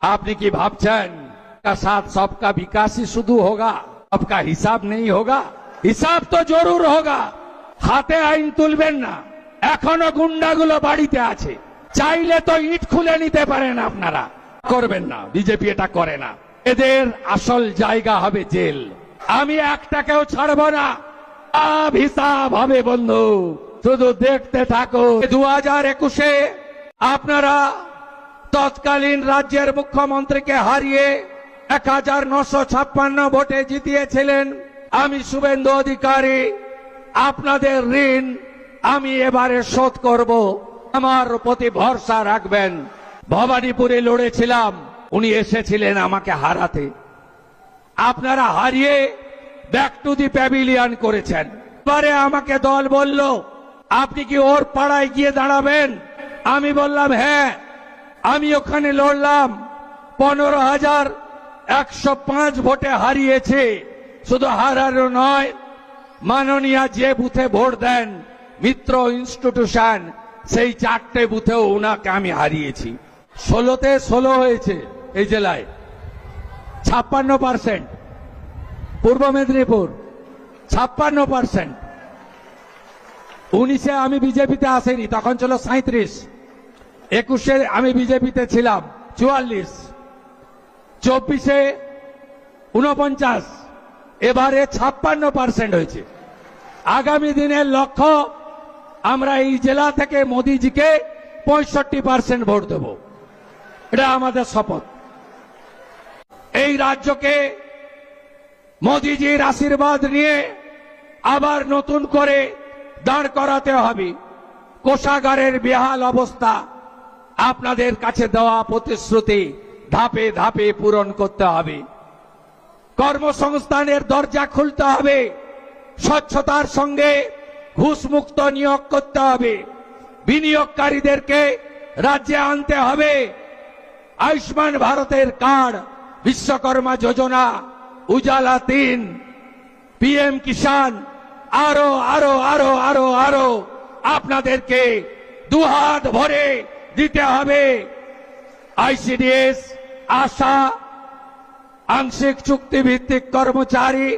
आपने की भावছেন का साथ सबका विकास ही शुरू होगा, सबका हिसाब नहीं होगा? हिसाब तो जरूर होगा। हाथे आईन तुलবেন না, এখনো গুন্ডাগুলো বাড়িতে আছে, চাইলে তো ইট খুলে নিতে পারেন আপনারা। করবেন না, বিজেপি এটা করে না। এদের আসল জায়গা হবে জেল। আমি একটাকেও ছাড়বো না, সব হিসাব হবে বন্ধু, শুধু দেখতে থাকো। 2021-এ আপনারা তৎকালীন রাজ্যের মুখ্যমন্ত্রীকে হারিয়ে 1956 ভোটে জিতিয়েছিলেন। আমি শুভেন্দু অধিকারী আপনাদের ঋণ আমি এবারে শোধ করব, আমার প্রতি ভরসা রাখবেন। ভবানীপুরে লড়েছিলাম, উনি এসেছিলেন আমাকে হারাতে, আপনারা হারিয়ে ব্যাক টু দি প্যাভিলিয়ন করেছেন। এবারে আমাকে দল বলল আপনি কি ওর পাড়ায় গিয়ে দাঁড়াবেন? আমি বললাম হ্যাঁ। আমি ওখানে লড়লাম, 15,105 ভোটে হারিয়েছে। শুধু হারানো নয়, মাননীয় যে বুথে ভোট দেন মিত্র ইনস্টিটিউশন, সেই 4টে বুথেও ওনাকে আমি হারিয়েছি। 16তে 16 হয়েছে এই জেলায়, 56%। পূর্ব মেদিনীপুর 56%। 19-এ আমি বিজেপিতে আসেনি, তখন ছিল 37। 21-এ আমি বিজেপিতে ছিলাম 44। 24-এ 49, এবারে 56% হয়েছে। আগামী দিনের লক্ষ্য আমরা এই জেলা থেকে মোদিজিকে 65% ভোট দেব, এটা আমাদের শপথ। এই রাজ্যকে মোদিজির আশীর্বাদ নিয়ে আবার নতুন করে দাঁড় করাতে হবে। কোষাগারের বেহাল অবস্থা, আপনাদের কাছে দেওয়া প্রতিশ্রুতি ধাপে ধাপে পূরণ করতে হবে। কর্মসংস্থানের দরজা খুলতে হবে, স্বচ্ছতার সঙ্গে ঘুষমুক্ত নিয়োগ করতে হবে, বিনিয়োগকারীদেরকে রাজ্যে আনতে হবে। আয়ুষ্মান ভারতের কার্ড, বিশ্বকর্মা যোজনা, উজালা 3, পিএম কিষাণ, আরো আরো আরো আরো আরো আপনাদেরকে দুহাত ভরে দিতে হবে। আইসিডিএস, আশা, আংশিক চুক্তিভিত্তিক কর্মচারী,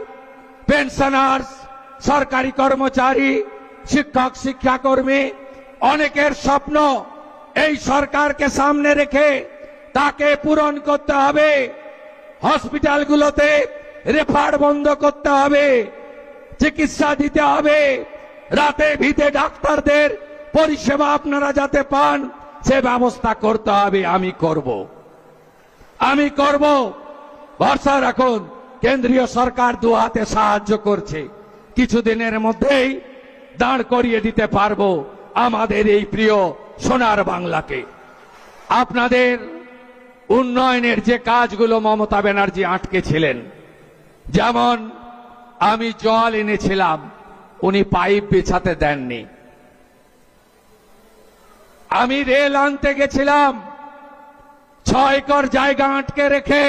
পেনশনার্স, সরকারি কর্মচারী, শিক্ষক শিক্ষাকর্মী, অনেকের স্বপ্ন এই সরকারকে সামনে রেখে তাকে পূরণ করতে হবে। হসপিটালগুলোতে রেফার বন্ধ করতে হবে, চিকিৎসা দিতে হবে, রাতে ভিতে ডাক্তারদের পরিষেবা আপনারা যাতে পান সে ব্যবস্থা করতে হবে। আমি করব, ভরসা রাখুন। কেন্দ্রীয় সরকার দু হাতে সাহায্য করছে, কিছুদিনের মধ্যেই দাঁড় করিয়ে দিতে পারবো আমাদের এই প্রিয় সোনার বাংলাকে। আপনাদের উন্নয়নের যে কাজগুলো মমতা ব্যানার্জি আটকে ছিলেন, যেমন আমি জল এনেছিলাম, উনি পাইপ বিছাতে দেননি। আমি রেল আনতে গেছিলাম, 6 একর জায়গা আটকে রেখে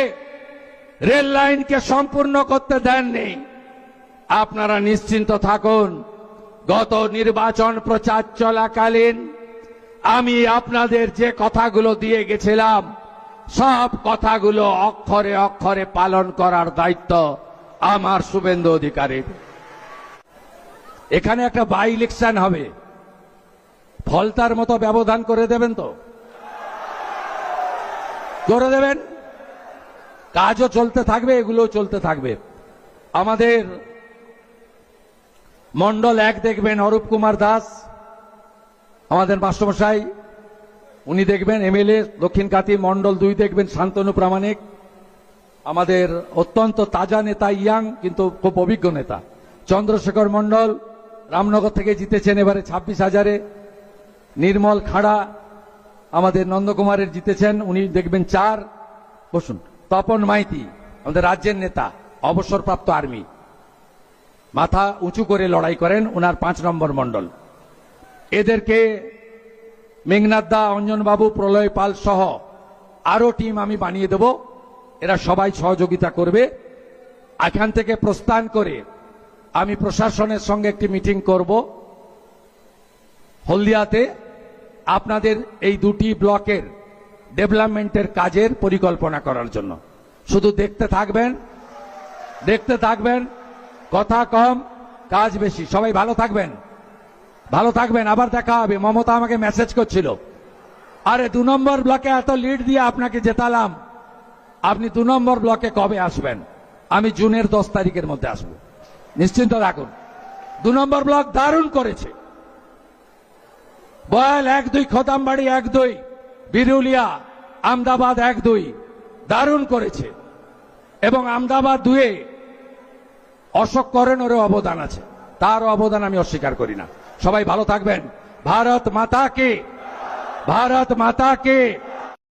রেল লাইনকে সম্পূর্ণ করতে দেননি। আপনারা নিশ্চিন্ত থাকুন, গত নির্বাচন প্রচার চলাকালীন আমি আপনাদের যে কথাগুলো দিয়ে গেছিলাম সব কথাগুলো অক্ষরে অক্ষরে পালন করার দায়িত্ব আমার শুভেন্দু অধিকারীর। এখানে একটা বাই ইলেকশন হবে, ফলতার মতো ব্যবধান করে দেবেন তো? করে দেবেন। কাজও চলতে থাকবে, এগুলোও চলতে থাকবে। আমাদের মন্ডল 1 দেখবেন অরূপ কুমার দাস, আমাদের মাস্টারমশাই, উনি দেখবেন এমএলএ দক্ষিণ কাতি। মন্ডল 2 দেখবেন শান্তনু প্রামাণিক, আমাদের অত্যন্ত তাজা নেতা, ইয়াং কিন্তু খুব অভিজ্ঞ নেতা। চন্দ্রশেখর মন্ডল রামনগর থেকে জিতেছেন এবারে 26,000-এ। নির্মল খাড়া আমাদের নন্দকুমারের জিতেছেন, উনি দেখবেন 4। বসুন। তপন মাইতি আমাদের রাজ্যের নেতা, অবসরপ্রাপ্ত আর্মি, মাথা উঁচু করে লড়াই করেন, ওনার 5 নম্বর মন্ডল। এদেরকে মেঘনাথ দা, অঞ্জন বাবু, প্রলয় পাল সহ আরো টিম আমি বানিয়ে দেব, এরা সবাই সহযোগিতা করবে। এখান থেকে প্রস্থান করে আমি প্রশাসনের সঙ্গে একটি মিটিং করব হলদিয়াতে। আপনাদের এই 2টি ব্লকের ডেভেলপমেন্টের কাজের পরিকল্পনা করার জন্য। শুধু দেখতে থাকবেন, কথা কম কাজ বেশি। সবাই ভালো থাকবেন, আবার দেখা হবে। মমতা আমাকে মেসেজ করছিল, আরে 2 নম্বর ব্লকে এত লিড দিয়ে আপনাকে জেতালাম, আপনি 2 নম্বর ব্লকে কবে আসবেন? আমি জুনের 10 তারিখের মধ্যে আসব, নিশ্চিন্ত রাখুন। 2 নম্বর ব্লক দারুণ করেছে। বয়াল 1-2, খোদামবাড়ি 1-2, বিরুলিয়া, আমদাবাদ 1-2 দারুণ করেছে। এবং আমদাবাদ 2-এ অশোক করেনেরও অবদান আছে, তারও অবদান আমি অস্বীকার করি না। সবাই ভালো থাকবেন। ভারত মাতা কে, ভারত মাতা কে।